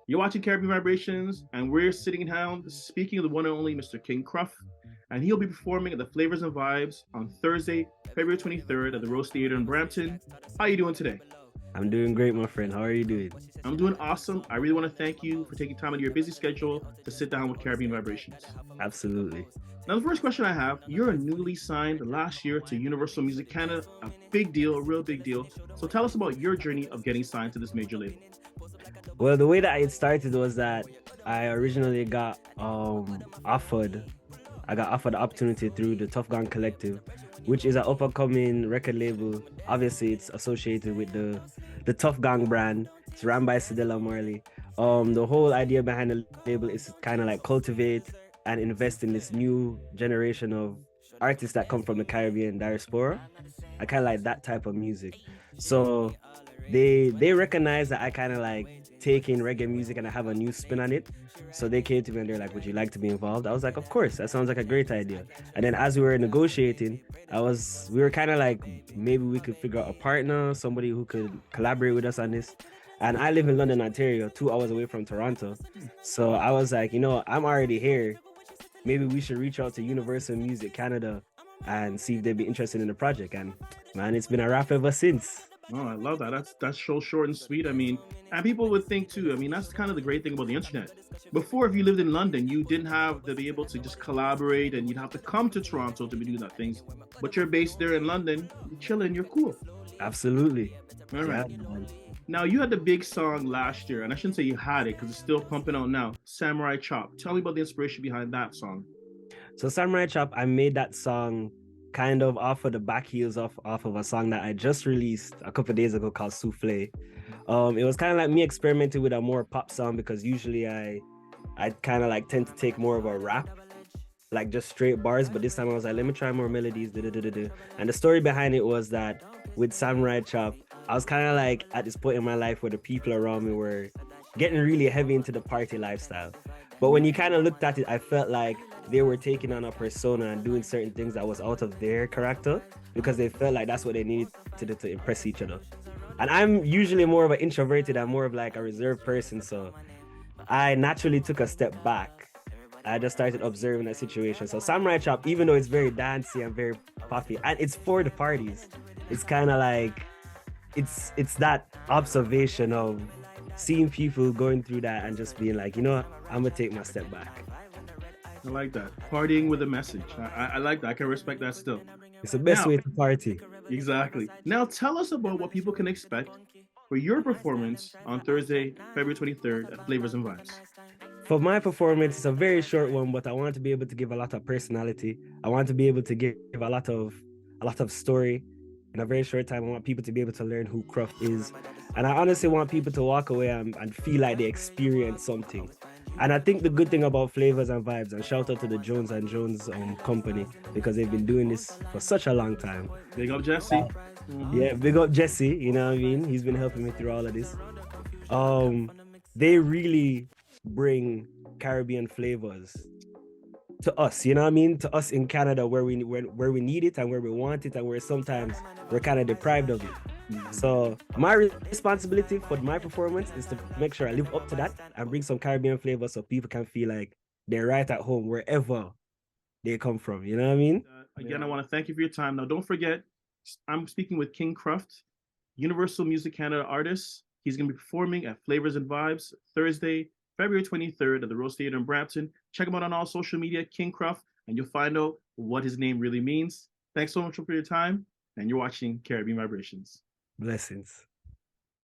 You're watching Caribbean Vibrations, and we're sitting down speaking of the one and only Mr. King Cruff, and he'll be performing at the Flavours and Vibes on Thursday, February 23rd at the Rose Theatre in Brampton. How are you doing today? I'm doing great, my friend. How are you doing? I'm doing awesome. I really want to thank you for taking time out of your busy schedule to sit down with Caribbean Vibrations. Absolutely. Now, the first question I have, you're newly signed last year to Universal Music Canada, a big deal, a real big deal. So tell us about your journey of getting signed to this major label. Well, the way that it started was that I originally got offered the opportunity through the Tough Gang Collective, which is an up-and-coming record label. Obviously, it's associated with the Tough Gang brand. It's run by Cedella Marley. The whole idea behind the label is kind of like cultivate and invest in this new generation of artists that come from the Caribbean diaspora. I kind of like that type of music. So they recognize that I kind of like taking reggae music and I have a new spin on it. So they came to me and they're like, would you like to be involved? I was like, of course, that sounds like a great idea. And then as we were negotiating, we were kind of like, maybe we could figure out a partner, somebody who could collaborate with us on this. And I live in London, Ontario, 2 hours away from Toronto. So I was like, I'm already here. Maybe we should reach out to Universal Music Canada and see if they'd be interested in the project. And man, it's been a wrap ever since. Oh, I love that. That's so short and sweet. I mean, and people would think too. I mean, that's kind of the great thing about the internet. Before, if you lived in London, you didn't have to be able to just collaborate, and you'd have to come to Toronto to be doing that things. But you're based there in London, you're chilling, you're cool. Absolutely. All right. Yeah, now you had the big song last year, and I shouldn't say you had it because it's still pumping out now. Samurai Chop. Tell me about the inspiration behind that song. So Samurai Chop, I made that song kind of off of the back heels off of a song that I just released a couple of days ago called Souffle. It was kind of like me experimenting with a more pop song because usually I kind of like tend to take more of a rap, like just straight bars, but this time I was like, let me try more melodies. And the story behind it was that with Samurai Chop, I was kind of like at this point in my life where the people around me were getting really heavy into the party lifestyle. But when you kind of looked at it, I felt like they were taking on a persona and doing certain things that was out of their character because they felt like that's what they needed to do to impress each other. And I'm usually more of an introverted and more of like a reserved person. So I naturally took a step back. I just started observing that situation. So Samurai Chop, even though it's very dancey and very poppy, and it's for the parties, it's kind of like, it's that observation of seeing people going through that and just being like, I'm gonna take my step back. I like that. Partying with a message. I like that. I can respect that still. It's the best way to party. Exactly. Now tell us about what people can expect for your performance on Thursday, February 23rd at Flavours and Vibes. For my performance, it's a very short one, but I want to be able to give a lot of personality. I want to be able to give a lot of story in a very short time. I want people to be able to learn who Cruff is. And I honestly want people to walk away and feel like they experienced something. And I think the good thing about Flavours and Vibes, and shout out to the Jones Jones company, because they've been doing this for such a long time. Big up Jesse. Yeah, big up Jesse, you know what I mean? He's been helping me through all of this. They really bring Caribbean flavors to us, you know what I mean? To us in Canada where we need it and where we want it and where sometimes we're kind of deprived of it. So my responsibility for my performance is to make sure I live up to that and bring some Caribbean flavor so people can feel like they're right at home wherever they come from. You know what I mean? Again, I want to thank you for your time. Now, don't forget, I'm speaking with King Cruff, Universal Music Canada artist. He's going to be performing at Flavours and Vibes Thursday, February 23rd at the Rose Theatre in Brampton. Check him out on all social media, King Cruff, and you'll find out what his name really means. Thanks so much for your time, and you're watching Caribbean Vibrations. Blessings.